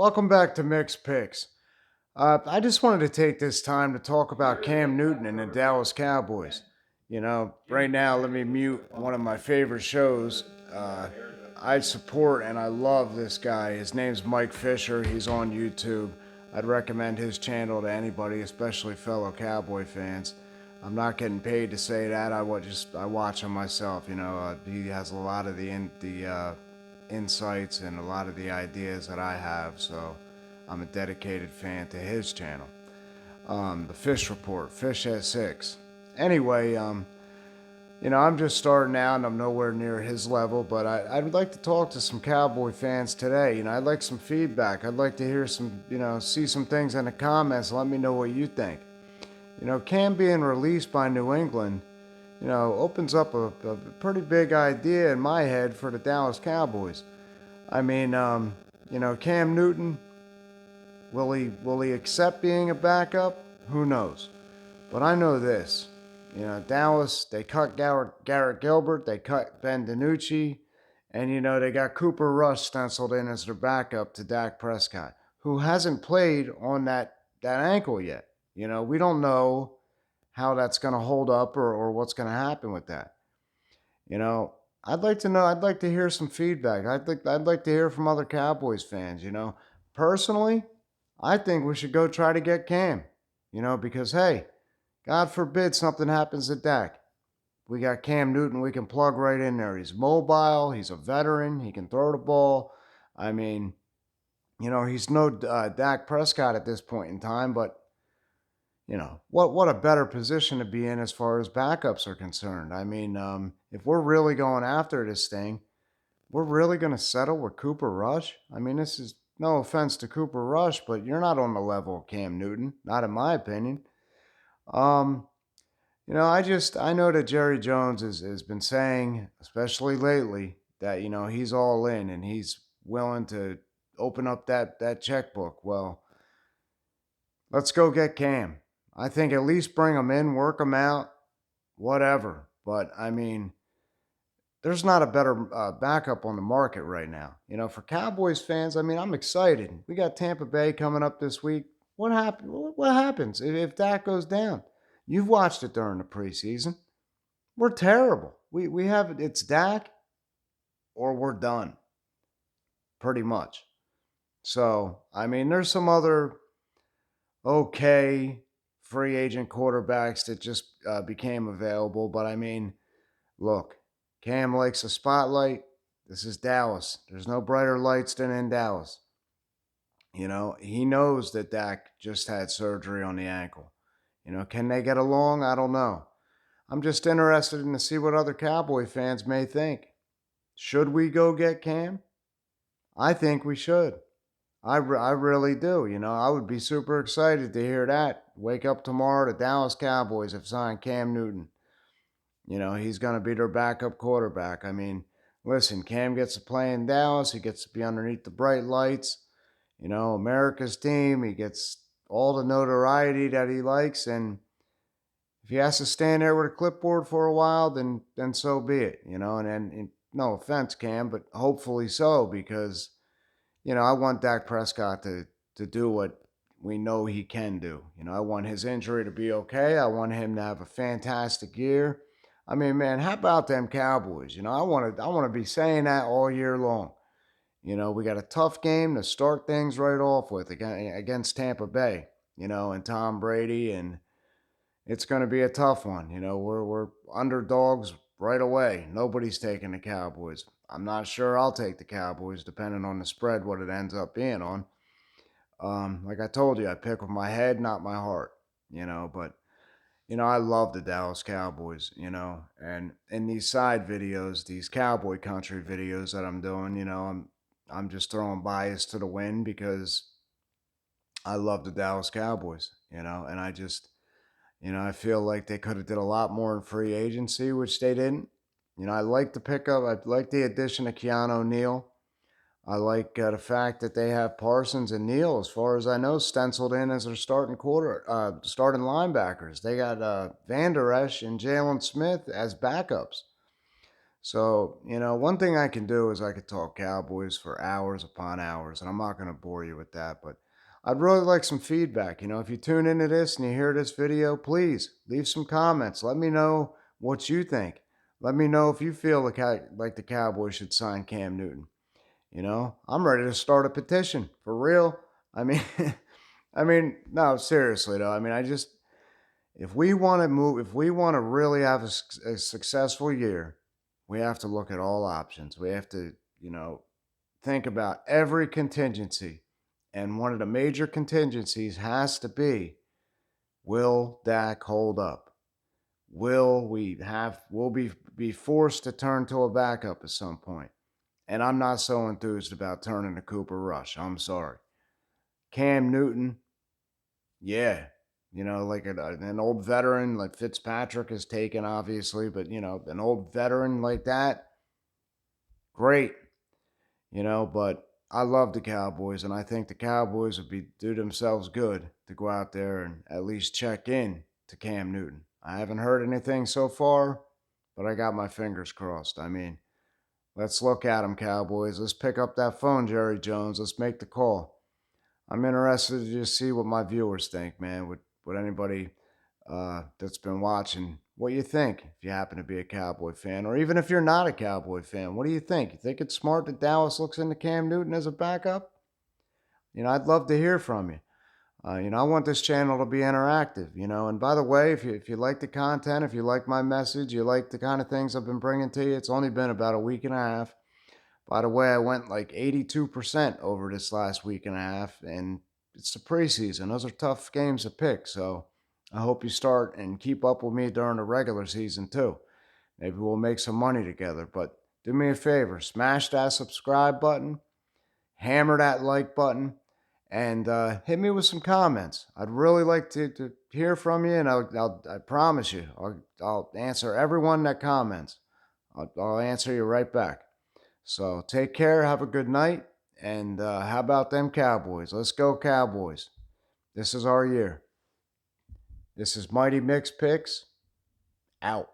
Welcome back to Mick's Picks. I just wanted to take this time to talk about Cam Newton and the Dallas Cowboys. Right now, let me mute one of my favorite shows. Uh, I support and I love this guy. His name's Mike Fisher. He's on YouTube. I'd recommend his channel to anybody, especially fellow Cowboy fans. I'm not getting paid to say that. I watch him myself. He has a lot of the insights and a lot of the ideas that I have. So I'm a dedicated fan to his channel. The Fish Report, Fish at Six. Anyway, I'm just starting out and I'm nowhere near his level, but I would like to talk to some Cowboy fans today. I'd like some feedback. I'd like to hear see some things in the comments. Let me know what you think. Cam being released by New England, opens up a pretty big idea in my head for the Dallas Cowboys. I mean, Cam Newton, will he accept being a backup? Who knows? But I know this. Dallas, they cut Garrett Gilbert, they cut Ben DiNucci, and they got Cooper Rush stenciled in as their backup to Dak Prescott, who hasn't played on that ankle yet. We don't know how that's going to hold up or what's going to happen with that. I'd like to know. I'd like to hear some feedback. I'd like to hear from other Cowboys fans. Personally, I think we should go try to get Cam. Because hey, God forbid something happens to Dak. We got Cam Newton. We can plug right in there. He's mobile. He's a veteran. He can throw the ball. I mean, he's no Dak Prescott at this point in time, but what a better position to be in as far as backups are concerned. I mean, if we're really going after this thing, we're really going to settle with Cooper Rush. I mean, this is no offense to Cooper Rush, but you're not on the level of Cam Newton, not in my opinion. Um, I know that Jerry Jones has been saying, especially lately, that he's all in and he's willing to open up that checkbook. Well, let's go get Cam. I think at least bring him in, work him out, whatever. But I mean, there's not a better backup on the market right now. For Cowboys fans, I mean, I'm excited. We got Tampa Bay coming up this week. What happens if Dak goes down? You've watched it during the preseason. We're terrible. We have it's Dak or we're done, pretty much. So I mean, there's some other okay free agent quarterbacks that just became available. But I mean, look, Cam likes a spotlight. This is Dallas. There's no brighter lights than in Dallas. He knows that Dak just had surgery on the ankle. Can they get along? I don't know. I'm just interested in to see what other Cowboy fans may think. Should we go get Cam? I think we should. I really do. I would be super excited to hear that. Wake up tomorrow, the Dallas Cowboys have signed Cam Newton. He's going to be their backup quarterback. I mean, listen, Cam gets to play in Dallas. He gets to be underneath the bright lights. America's team. He gets all the notoriety that he likes. And if he has to stand there with a clipboard for a while, then so be it. And no offense, Cam, but hopefully so, because I want Dak Prescott to do what we know he can do. I want his injury to be okay. I want him to have a fantastic year. I mean, man, how about them Cowboys? I want to be saying that all year long. We got a tough game to start things right off with against Tampa Bay. And Tom Brady, and it's going to be a tough one. We're underdogs right away. Nobody's taking the Cowboys. I'm not sure I'll take the Cowboys, depending on the spread, what it ends up being on. Like I told you, I pick with my head, not my heart. But I love the Dallas Cowboys. And in these side videos, these Cowboy country videos that I'm doing, I'm just throwing bias to the wind because I love the Dallas Cowboys. And I just I feel like they could have did a lot more in free agency, which they didn't. I like the pickup. I like the addition of Keanu Neal. I like the fact that they have Parsons and Neal, as far as I know, stenciled in as their starting linebackers. They got Van Der Esch and Jalen Smith as backups. So, one thing I can do is I could talk Cowboys for hours upon hours, and I'm not going to bore you with that, but I'd really like some feedback. If you tune into this and you hear this video, please leave some comments. Let me know what you think. Let me know if you feel like the Cowboys should sign Cam Newton. I'm ready to start a petition for real. I mean, no, seriously though. If we want to move, if we want to really have a successful year, we have to look at all options. We have to, think about every contingency. And one of the major contingencies has to be, will Dak hold up? Will we be forced to turn to a backup at some point? And I'm not so enthused about turning to Cooper Rush. I'm sorry. Cam Newton, yeah. Like an old veteran like Fitzpatrick is taken, obviously, but, an old veteran like that, great. But I love the Cowboys, and I think the Cowboys would do themselves good to go out there and at least check in to Cam Newton. I haven't heard anything so far, but I got my fingers crossed. Let's look at them, Cowboys. Let's pick up that phone, Jerry Jones. Let's make the call. I'm interested to just see what my viewers think, man. What anybody that's been watching, what you think if you happen to be a Cowboy fan, or even if you're not a Cowboy fan, what do you think? You think it's smart that Dallas looks into Cam Newton as a backup? I'd love to hear from you. I want this channel to be interactive, and by the way, if you like the content, if you like my message, you like the kind of things I've been bringing to you, it's only been about a week and a half. By the way, I went like 82% over this last week and a half, and it's the preseason. Those are tough games to pick, so I hope you start and keep up with me during the regular season too. Maybe we'll make some money together, but do me a favor, smash that subscribe button, hammer that like button, and hit me with some comments. I'd really like to hear from you, and I promise you, I'll answer everyone that comments. I'll answer you right back. So take care, have a good night, and how about them Cowboys? Let's go, Cowboys. This is our year. This is Mighty Mix Picks, out.